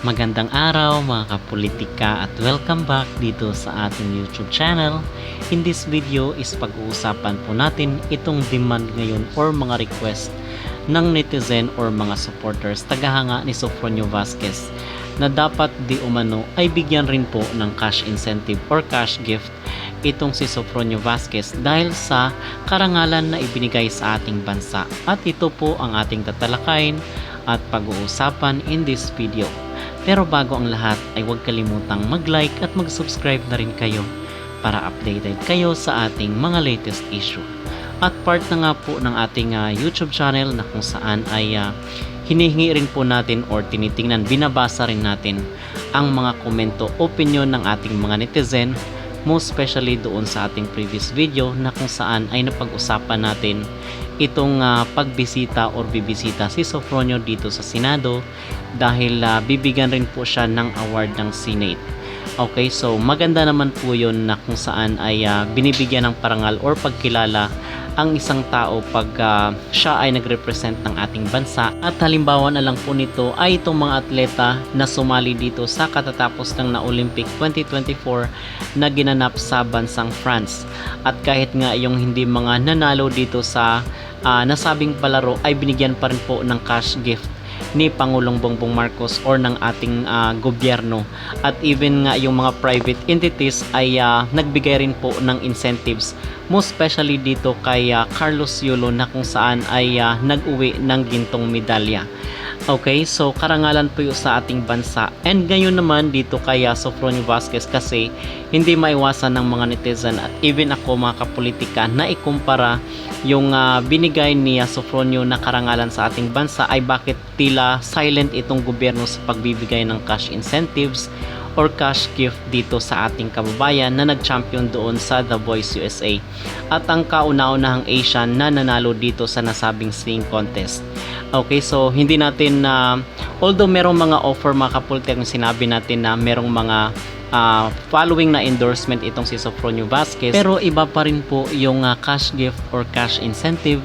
Magandang araw mga kapolitika at welcome back dito sa ating YouTube channel. In this video is pag-uusapan po natin itong demand ngayon or mga request ng netizen or mga supporters tagahanga ni Sofronio Vasquez na dapat di umano ay bigyan rin po ng cash incentive or cash gift itong si Sofronio Vasquez dahil sa karangalan na ibinigay sa ating bansa. At ito po ang ating tatalakayin at pag-uusapan in this video. Pero bago ang lahat ay huwag kalimutang mag-like at mag-subscribe na rin kayo para updated kayo sa ating mga latest issue. At part na nga po ng ating YouTube channel na kung saan ay hinihingi rin po natin or tinitingnan, binabasa rin natin ang mga komento, opinion ng ating mga netizen, most especially doon sa ating previous video na kung saan ay napag-usapan natin itong pagbisita or bibisita si Sofronio dito sa Senado dahil bibigyan rin po siya ng award ng Senate. Okay, so maganda naman po yun na kung saan ay binibigyan ng parangal or pagkilala ang isang tao pag siya ay nagrepresent ng ating bansa. At halimbawa na lang po nito ay itong mga atleta na sumali dito sa katatapos ng Olympic 2024 na ginanap sa bansang France. At kahit nga yung hindi mga nanalo dito sa nasabing palaro ay binigyan pa rin po ng cash gift ni Pangulong Bongbong Marcos or ng ating gobyerno. At even nga yung mga private entities ay nagbigay rin po ng incentives, most especially dito kay Carlos Yulo na kung saan ay nag-uwi ng gintong medalya. Okay, so karangalan po yung sa ating bansa. And ngayon naman dito kay Sofronio Vasquez kasi hindi maiwasan ng mga netizen at even ako mga kapolitika na ikumpara yung binigay ni Sofronio na karangalan sa ating bansa ay bakit tila silent itong gobyerno sa pagbibigay ng cash incentives or cash gift dito sa ating kababayan na nag-champion doon sa The Voice USA at ang kauna-unahang Asian na nanalo dito sa nasabing singing contest. Okay, so hindi natin although merong mga offer mga kapolitika yung sinabi natin na merong mga following na endorsement itong si Sofronio Vasquez, pero iba pa rin po yung cash gift or cash incentive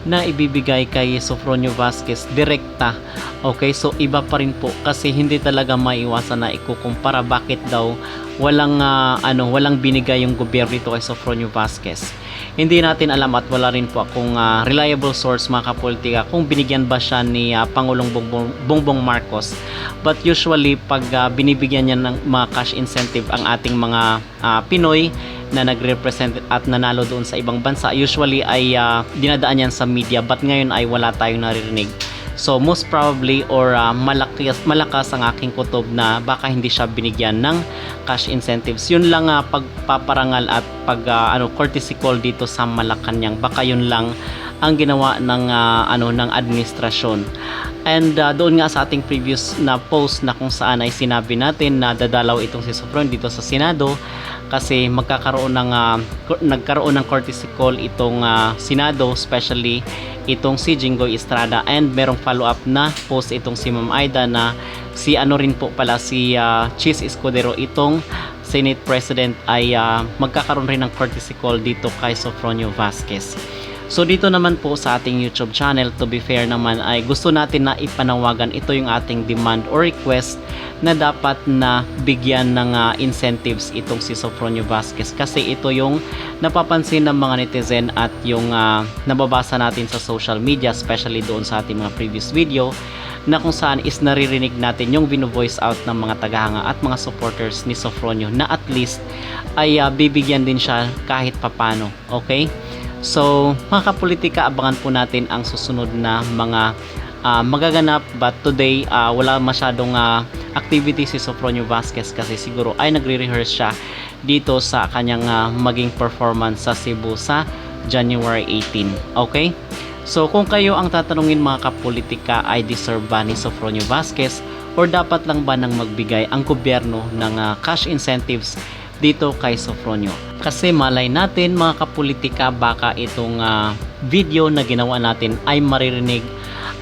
na ibibigay kay Sofronio Vasquez direkta. Okay, so iba pa rin po kasi hindi talaga maiwasan na ikukumpara bakit daw walang binigay yung gobyerno dito kay Sofronio Vasquez. Hindi natin alam at wala rin po akong reliable source mga kapolitika kung binigyan ba siya ni Pangulong Bongbong Marcos. But usually pag binibigyan niya ng mga cash incentive ang ating mga Pinoy na nagrepresent at nanalo doon sa ibang bansa, usually ay dinadaan yan sa media, but ngayon ay wala tayong naririnig. So most probably or malakas ang aking kutob na baka hindi siya binigyan ng cash incentives. Yun lang pagpaparangal at courtesy call dito sa Malacanang. Baka yun lang ang ginawa ng ng administrasyon. And doon nga sa ating previous na post na kung saan ay sinabi natin na dadalaw itong si Sofronio dito sa Senado kasi nagkaroon ng courtesy call itong Senado, especially itong si Jinggoy Estrada, and merong follow-up na post itong si Ma'am Aida na si rin po pala si Chis Escudero, itong Senate President ay magkakaroon rin ng courtesy call dito kay Sofronio Vasquez. So dito naman po sa ating YouTube channel, to be fair naman ay gusto natin na ipanawagan ito yung ating demand or request na dapat na bigyan ng incentives itong si Sofronio Vasquez kasi ito yung napapansin ng mga netizen at yung nababasa natin sa social media, especially doon sa ating mga previous video na kung saan is naririnig natin yung vino-voice out ng mga tagahanga at mga supporters ni Sofronio na at least ay bibigyan din siya kahit papano. Okay? So mga kapolitika, abangan po natin ang susunod na mga magaganap, but today wala masyadong activity si Sofronio Vasquez kasi siguro ay nagre-rehearse siya dito sa kanyang maging performance sa Cebu sa January 18. Okay? So kung kayo ang tatanungin mga kapolitika, ay deserve ba ni Sofronio Vasquez or dapat lang ba nang magbigay ang gobyerno ng cash incentives dito kay Sofronio? Kasi malay natin mga kapolitika, baka itong video na ginawa natin ay maririnig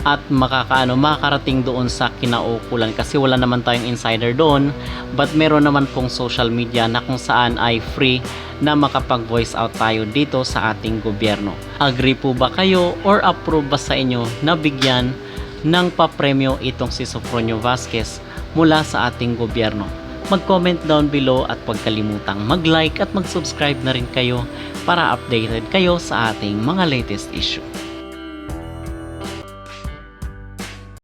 at makakarating doon sa kinaukulan kasi wala naman tayong insider doon, but meron naman pong social media na kung saan ay free na makapag-voice out tayo dito sa ating gobyerno. Agree po ba kayo or approve ba sa inyo na bigyan ng papremyo itong si Sofronio Vasquez mula sa ating gobyerno. Mag-comment down below at huwag kalimutang mag-like at mag-subscribe na rin kayo para updated kayo sa ating mga latest issue.